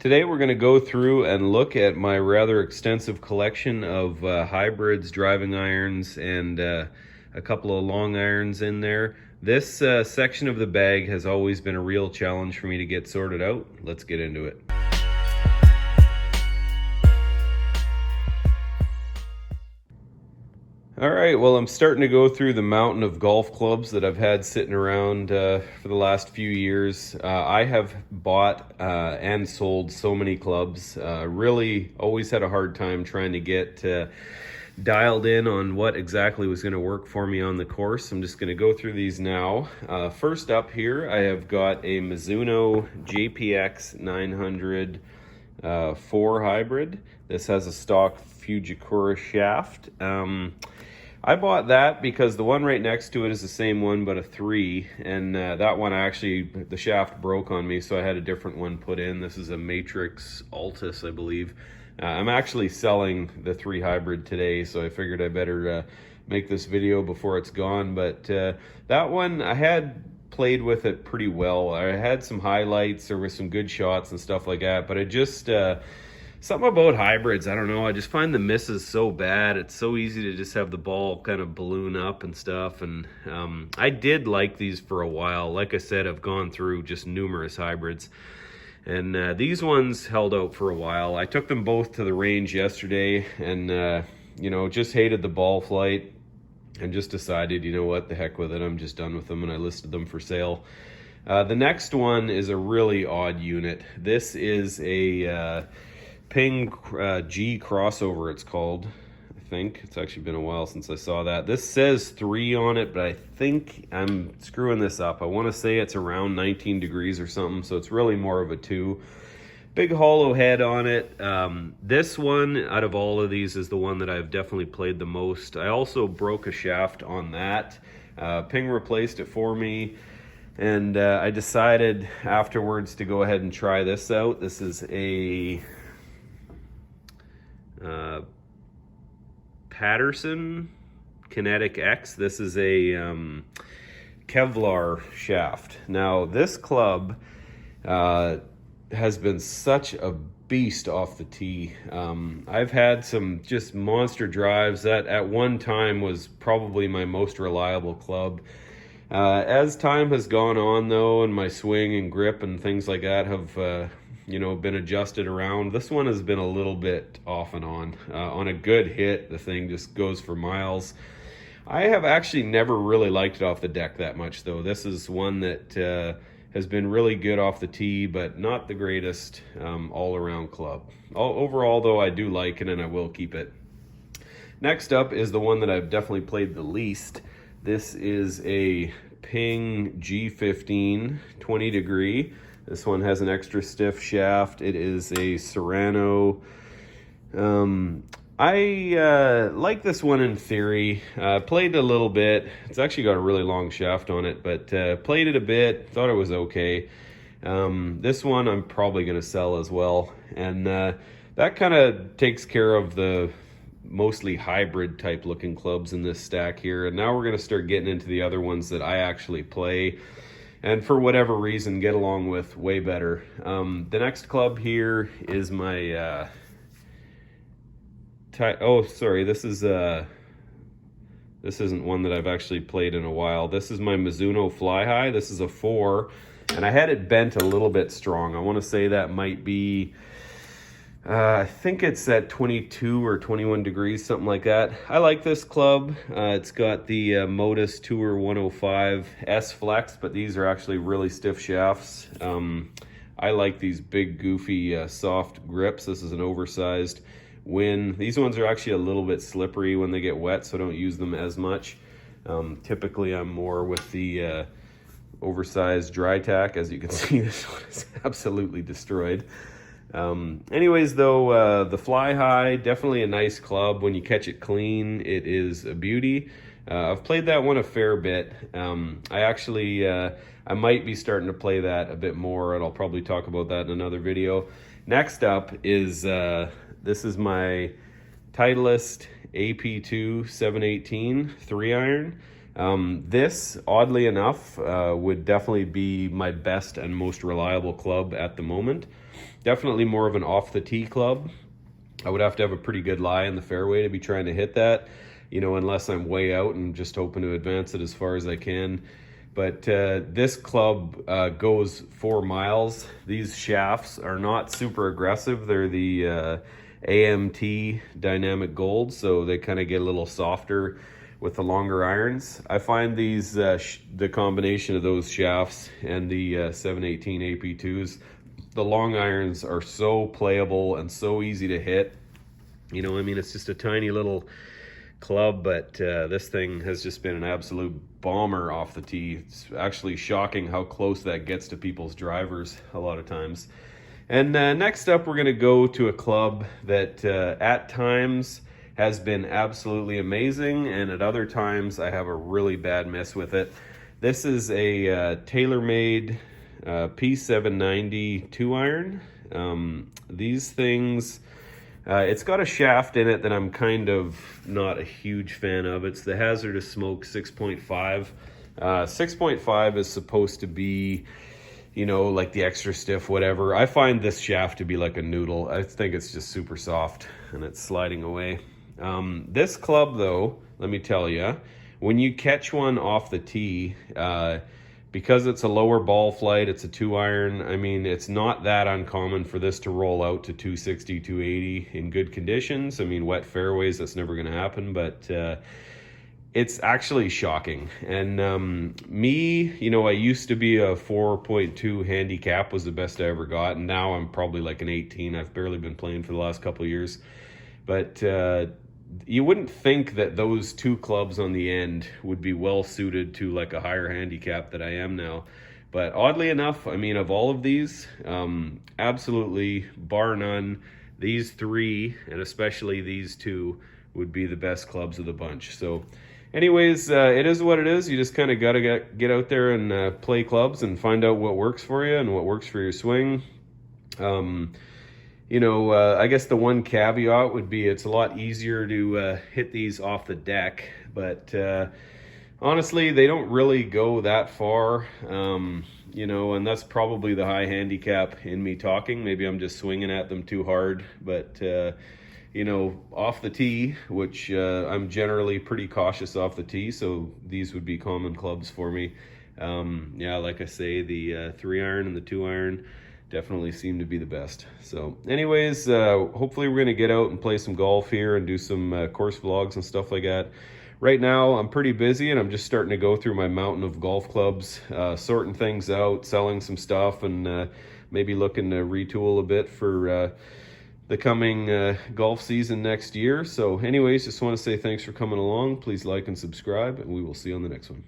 Today we're going to go through and look at my rather extensive collection of hybrids, driving irons, and a couple of long irons in there. This section of the bag has always been a real challenge for me to get sorted out. Let's get into it. Alright, well, I'm starting to go through the mountain of golf clubs that I've had sitting around for the last few years. I have bought and sold so many clubs. Really always had a hard time trying to get dialed in on what exactly was going to work for me on the course. I'm just going to go through these now. First up here, I have got a Mizuno JPX 900 4 hybrid. This has a stock Fujikura shaft. I bought that because the one right next to it is the same one but a 3, and that one actually, the shaft broke on me, so I had a different one put in. This is a Matrix Altus, I believe. I'm actually selling the 3 hybrid today, so I figured I better make this video before it's gone. But that one, I had played with it pretty well. I had some highlights, there were some good shots and stuff like that, but it just something about hybrids, I don't know, I just find the misses so bad. It's so easy to just have the ball kind of balloon up and stuff. And I did like these for a while. Like I said, I've gone through just numerous hybrids, and these ones held out for a while. I took them both to the range yesterday, and you know, just hated the ball flight and just decided, you know what, the heck with it, I'm just done with them, and I listed them for sale. The next one is a really odd unit. This is a Ping G crossover, it's called. I think it's actually been a while since I saw that. This says 3 on it, but I think I'm screwing this up. I want to say it's around 19 degrees or something, so it's really more of a 2. Big hollow head on it. This one out of all of these is the one that I've definitely played the most. I also broke a shaft on that. Ping replaced it for me, and I decided afterwards to go ahead and try this out. This is a Patterson Kinetic X. This is a Kevlar shaft. Now this club has been such a beast off the tee. I've had some just monster drives. That at one time was probably my most reliable club. As time has gone on though, and my swing and grip and things like that have you know, been adjusted around, this one has been a little bit off and on. On a good hit, the thing just goes for miles. I have actually never really liked it off the deck that much though. This is one that has been really good off the tee, but not the greatest all-around club. Overall though, I do like it and I will keep it. Next up is the one that I've definitely played the least. This is a Ping G15 20 degree. This one has an extra stiff shaft. It is a Serrano. I like this one in theory. Played a little bit. It's actually got a really long shaft on it, but played it a bit. Thought it was okay. This one I'm probably going to sell as well. And that kind of takes care of the mostly hybrid type looking clubs in this stack here. And now we're going to start getting into the other ones that I actually play, and for whatever reason get along with way better. The next club here is my this isn't one that I've actually played in a while. This is my Mizuno Fly High. This is a 4, and I had it bent a little bit strong. I want to say that might be I think it's at 22 or 21 degrees, something like that. I like this club. It's got the Modus Tour 105 S Flex, but these are actually really stiff shafts. I like these big, goofy, soft grips. This is an oversized Win. These ones are actually a little bit slippery when they get wet, so I don't use them as much. Typically, I'm more with the oversized dry tack. As you can see, this one is absolutely destroyed. Anyways though, the Fly High, definitely a nice club. When you catch it clean, it is a beauty. I've played that one a fair bit. I might be starting to play that a bit more, and I'll probably talk about that in another video. Next up is this is my Titleist AP2 718 3-iron. This, oddly enough, would definitely be my best and most reliable club at the moment. Definitely more of an off the tee club. I would have to have a pretty good lie in the fairway to be trying to hit that, you know, unless I'm way out and just hoping to advance it as far as I can. But this club goes 4 miles. These shafts are not super aggressive. They're the AMT Dynamic Gold, so they kind of get a little softer with the longer irons. I find these, the combination of those shafts and the 718 AP2s, the long irons are so playable and so easy to hit. You know, I mean, it's just a tiny little club, but this thing has just been an absolute bomber off the tee. It's actually shocking how close that gets to people's drivers a lot of times. And next up, we're going to go to a club that at times has been absolutely amazing, and at other times I have a really bad miss with it. This is a TaylorMade P790 2-iron. These things, it's got a shaft in it that I'm kind of not a huge fan of. It's the Hazardous Smoke 6.5. 6.5 is supposed to be, you know, like the extra stiff, whatever. I find this shaft to be like a noodle. I think it's just super soft and it's sliding away. This club, though, let me tell you, when you catch one off the tee, because it's a lower ball flight, it's a 2-iron, I mean, it's not that uncommon for this to roll out to 260, 280 in good conditions. I mean, wet fairways, that's never going to happen, but it's actually shocking. And me, you know, I used to be a 4.2 handicap was the best I ever got, and now I'm probably like an 18. I've barely been playing for the last couple of years. But you wouldn't think that those two clubs on the end would be well suited to like a higher handicap that I am now. But oddly enough, I mean, of all of these, absolutely, bar none, these three, and especially these two, would be the best clubs of the bunch. So anyways, it is what it is. You just kind of got to get out there and play clubs and find out what works for you and what works for your swing. You know, I guess the one caveat would be it's a lot easier to hit these off the deck, but honestly, they don't really go that far, you know, and that's probably the high handicap in me talking. Maybe I'm just swinging at them too hard, but, you know, off the tee, which I'm generally pretty cautious off the tee, so these would be common clubs for me. Yeah, like I say, the 3-iron and the 2-iron definitely seem to be the best. So anyways, hopefully we're going to get out and play some golf here and do some course vlogs and stuff like that. Right now I'm pretty busy and I'm just starting to go through my mountain of golf clubs, sorting things out, selling some stuff, and maybe looking to retool a bit for the coming golf season next year. So anyways, just want to say thanks for coming along. Please like and subscribe, and we will see you on the next one.